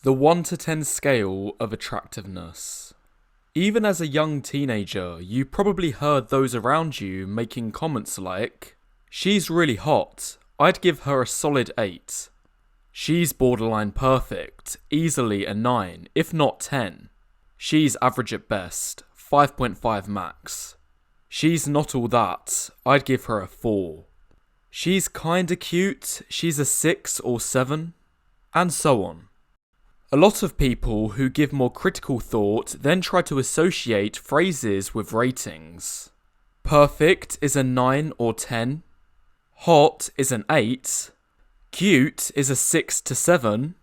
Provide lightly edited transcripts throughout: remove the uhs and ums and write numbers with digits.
The 1 to 10 scale of attractiveness. Even as a young teenager, you probably heard those around you making comments like, "She's really hot, I'd give her a solid 8. She's borderline perfect, easily a 9, if not 10. She's average at best, 5.5 max. She's not all that, I'd give her a 4. She's kinda cute, she's a 6 or 7, and so on." A lot of people who give more critical thought then try to associate phrases with ratings. Perfect is a 9 or 10. Hot is an 8. Cute is a 6 to 7.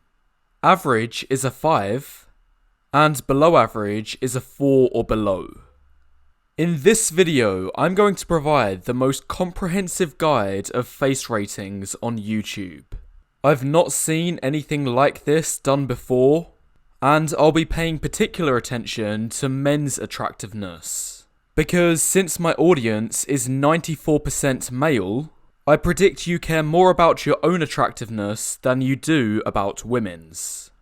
Average is a 5. And below average is a 4 or below. In this video, I'm going to provide the most comprehensive guide of face ratings on YouTube. I've not seen anything like this done before, and I'll be paying particular attention to men's attractiveness. Because since my audience is 94% male, I predict you care more about your own attractiveness than you do about women's.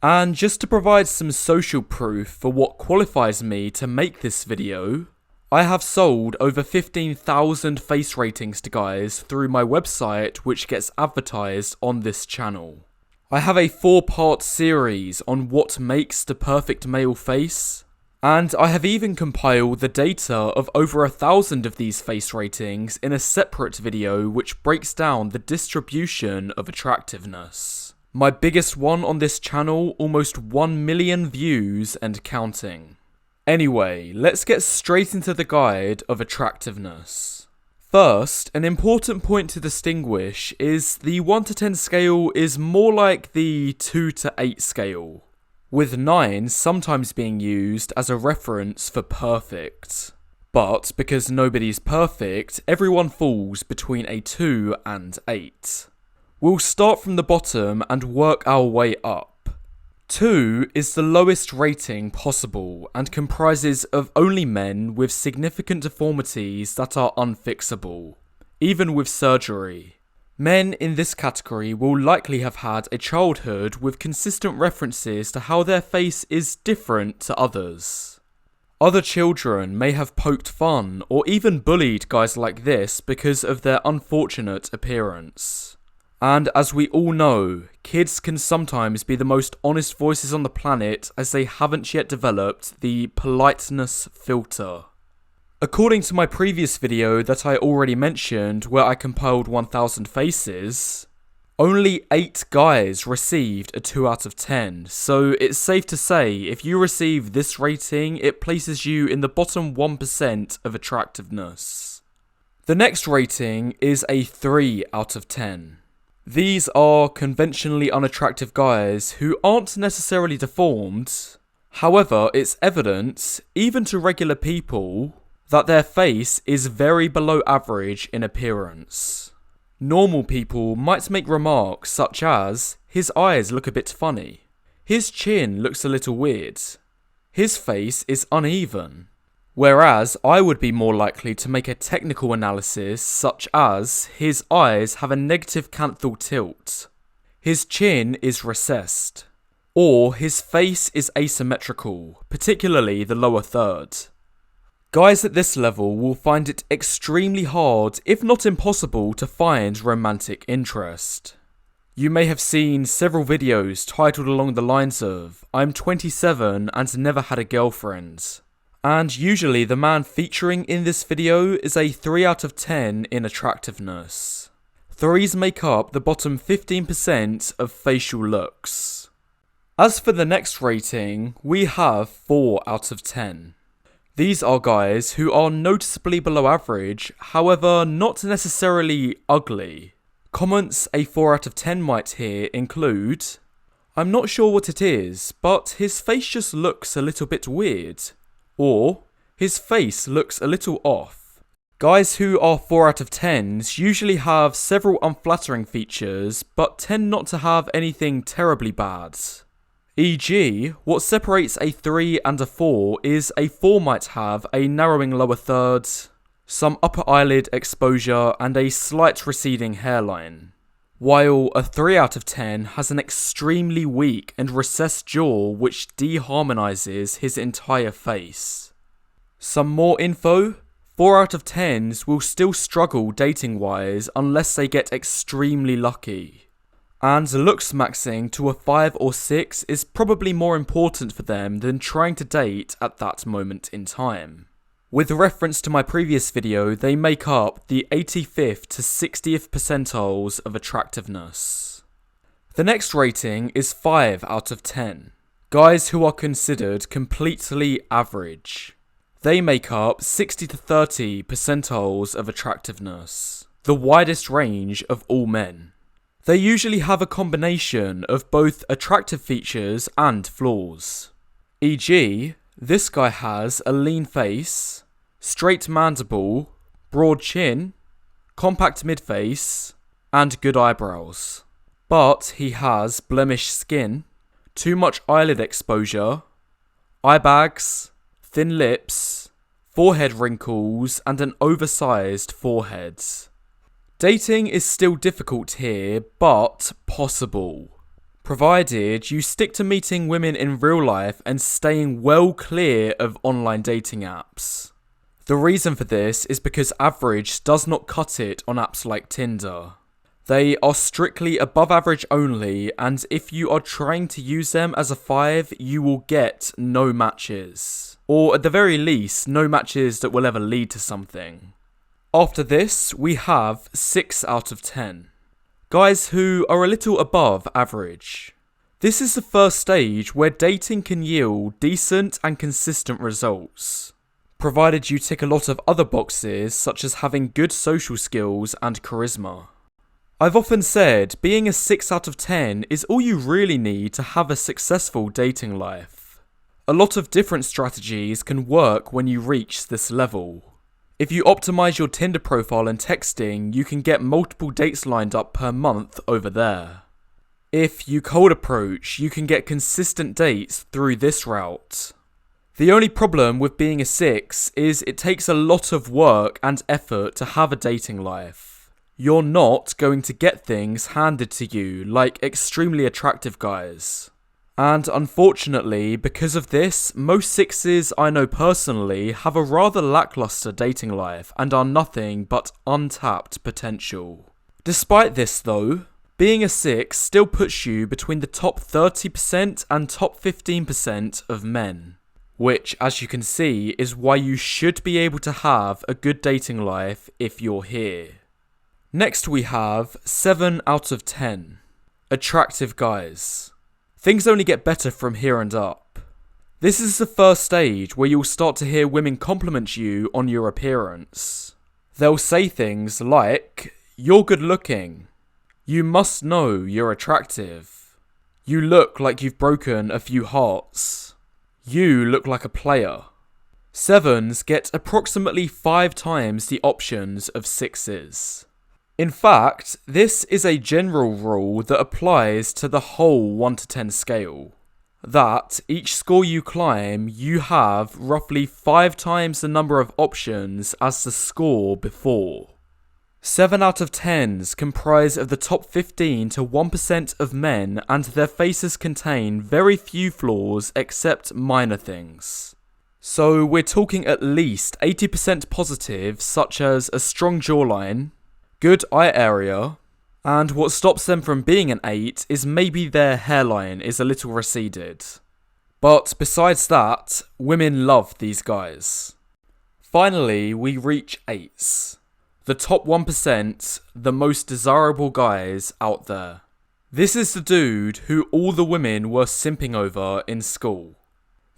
And just to provide some social proof for what qualifies me to make this video, I have sold over 15,000 face ratings to guys through my website, which gets advertised on this channel. I have a 4-part series on what makes the perfect male face, and I have even compiled the data of over 1,000 of these face ratings in a separate video which breaks down the distribution of attractiveness. My biggest one on this channel, almost 1 million views and counting. Anyway, let's get straight into the guide of attractiveness. First, an important point to distinguish is the 1 to 10 scale is more like the 2 to 8 scale, with 9 sometimes being used as a reference for perfect. But because nobody's perfect, everyone falls between a 2 and 8. We'll start from the bottom and work our way up. 2 is the lowest rating possible and comprises of only men with significant deformities that are unfixable, even with surgery. Men in this category will likely have had a childhood with consistent references to how their face is different to others. Other children may have poked fun or even bullied guys like this because of their unfortunate appearance. And as we all know, kids can sometimes be the most honest voices on the planet as they haven't yet developed the politeness filter. According to my previous video that I already mentioned where I compiled 1,000 faces, only 8 guys received a 2 out of 10, so it's safe to say if you receive this rating, it places you in the bottom 1% of attractiveness. The next rating is a 3 out of 10. These are conventionally unattractive guys who aren't necessarily deformed. However, it's evident, even to regular people, that their face is very below average in appearance. Normal people might make remarks such as, "His eyes look a bit funny," "His chin looks a little weird," "His face is uneven." Whereas I would be more likely to make a technical analysis such as, "His eyes have a negative canthal tilt," "His chin is recessed," or "His face is asymmetrical, particularly the lower third." Guys at this level will find it extremely hard, if not impossible, to find romantic interest. You may have seen several videos titled along the lines of, "I'm 27 and never had a girlfriend." And usually the man featuring in this video is a 3 out of 10 in attractiveness. 3s make up the bottom 15% of facial looks. As for the next rating, we have 4 out of 10. These are guys who are noticeably below average, however not necessarily ugly. Comments a 4 out of 10 might hear include, "I'm not sure what it is, but his face just looks a little bit weird," or "His face looks a little off." Guys who are 4 out of 10s usually have several unflattering features, but tend not to have anything terribly bad. E.g., what separates a 3 and a 4 is a 4 might have a narrowing lower third, some upper eyelid exposure, and a slight receding hairline. while a 3 out of 10 has an extremely weak and recessed jaw which deharmonizes his entire face. Some more info: 4 out of 10s will still struggle dating wise unless they get extremely lucky. And looks maxing to a 5 or 6 is probably more important for them than trying to date at that moment in time. With reference to my previous video, they make up the 85th to 60th percentiles of attractiveness. The next rating is 5 out of 10. Guys who are considered completely average. They make up 60 to 30 percentiles of attractiveness, the widest range of all men. They usually have a combination of both attractive features and flaws. E.g., this guy has a lean face, straight mandible, broad chin, compact mid-face, and good eyebrows. But he has blemished skin, too much eyelid exposure, eye bags, thin lips, forehead wrinkles, and an oversized forehead. Dating is still difficult here, but possible, provided you stick to meeting women in real life and staying well clear of online dating apps. The reason for this is because average does not cut it on apps like Tinder. They are strictly above average only, and if you are trying to use them as a 5, you will get no matches. Or at the very least, no matches that will ever lead to something. After this, we have 6 out of 10. Guys who are a little above average. This is the first stage where dating can yield decent and consistent results, provided you tick a lot of other boxes such as having good social skills and charisma. I've often said being a 6 out of 10 is all you really need to have a successful dating life. A lot of different strategies can work when you reach this level. If you optimize your Tinder profile and texting, you can get multiple dates lined up per month over there. If you cold approach, you can get consistent dates through this route. The only problem with being a 6 is it takes a lot of work and effort to have a dating life. You're not going to get things handed to you like extremely attractive guys. And unfortunately, because of this, most 6s I know personally have a rather lackluster dating life and are nothing but untapped potential. Despite this though, being a 6 still puts you between the top 30% and top 15% of men. Which, as you can see, is why you should be able to have a good dating life if you're here. Next we have 7 out of 10. Attractive guys. Things only get better from here and up. This is the first stage where you'll start to hear women compliment you on your appearance. They'll say things like, "You're good looking," "You must know you're attractive," "You look like you've broken a few hearts," "You look like a player." 7s get approximately 5 times the options of 6s. In fact, this is a general rule that applies to the whole 1 to 10 scale. That each score you climb, you have roughly 5 times the number of options as the score before. 7 out of 10s comprise of the top 15 to 1% of men, and their faces contain very few flaws except minor things. So we're talking at least 80% positive, such as a strong jawline, good eye area, and what stops them from being an 8 is maybe their hairline is a little receded. But besides that, women love these guys. Finally, we reach 8s. The top 1%, the most desirable guys out there. This is the dude who all the women were simping over in school.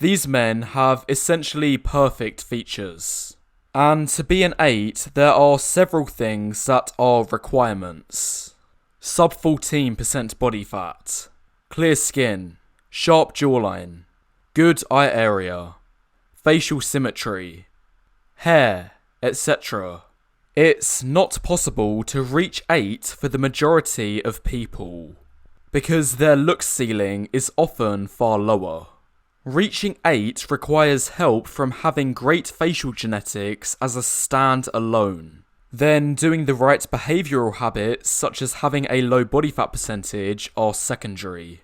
These men have essentially perfect features. And to be an 8, there are several things that are requirements. Sub 14% body fat, clear skin, sharp jawline, good eye area, facial symmetry, hair, etc. It's not possible to reach 8 for the majority of people, because their look ceiling is often far lower. Reaching 8 requires help from having great facial genetics as a stand alone. Then doing the right behavioural habits, such as having a low body fat percentage, are secondary.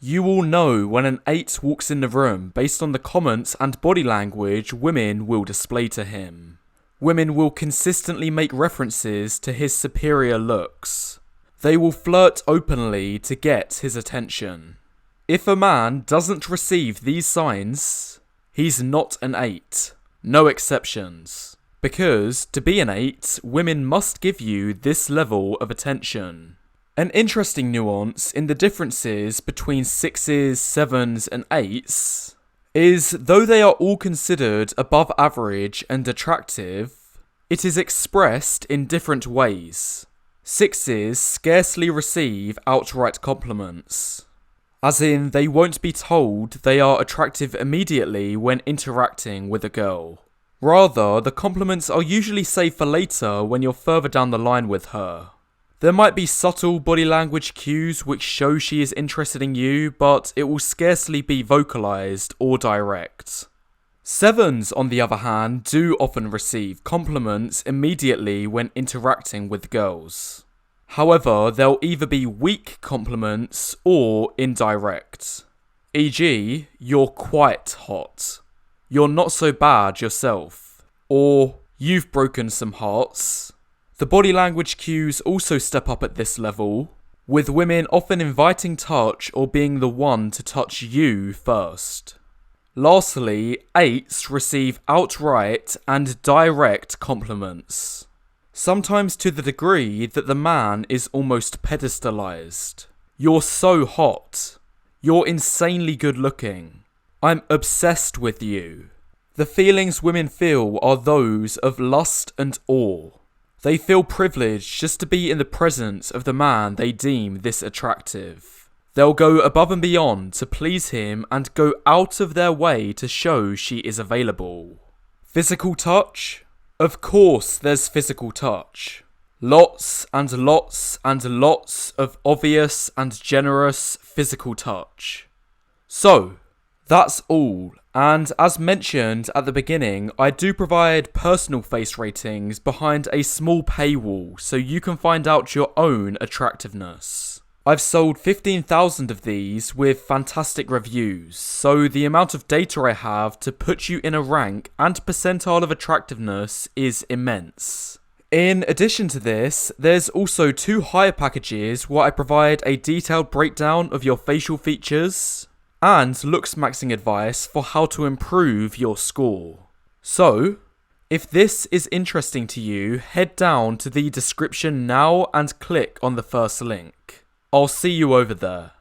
You will know when an 8 walks in the room based on the comments and body language women will display to him. Women will consistently make references to his superior looks. They will flirt openly to get his attention. If a man doesn't receive these signs, he's not an 8. No exceptions. Because to be an 8, women must give you this level of attention. An interesting nuance in the differences between 6s, 7s and 8s is, though they are all considered above average and attractive, it is expressed in different ways. 6s scarcely receive outright compliments, as in they won't be told they are attractive immediately when interacting with a girl. Rather, the compliments are usually saved for later when you're further down the line with her. There might be subtle body language cues which show she is interested in you, but it will scarcely be vocalised or direct. 7s, on the other hand, do often receive compliments immediately when interacting with girls. However, they'll either be weak compliments or indirect. E.g., you're quite hot. You're not so bad yourself. Or, you've broken some hearts. The body language cues also step up at this level, with women often inviting touch or being the one to touch you first. Lastly, 8s receive outright and direct compliments, sometimes to the degree that the man is almost pedestalized. You're so hot. You're insanely good looking. I'm obsessed with you. The feelings women feel are those of lust and awe. They feel privileged just to be in the presence of the man they deem this attractive. They'll go above and beyond to please him and go out of their way to show she is available. Physical touch? Of course there's physical touch. Lots and lots and lots of obvious and generous physical touch. So, that's all, and as mentioned at the beginning, I do provide personal face ratings behind a small paywall so you can find out your own attractiveness. I've sold 15,000 of these with fantastic reviews, so the amount of data I have to put you in a rank and percentile of attractiveness is immense. In addition to this, there's also 2 higher packages where I provide a detailed breakdown of your facial features and looks maxing advice for how to improve your score. So, if this is interesting to you, head down to the description now and click on the first link. I'll see you over there.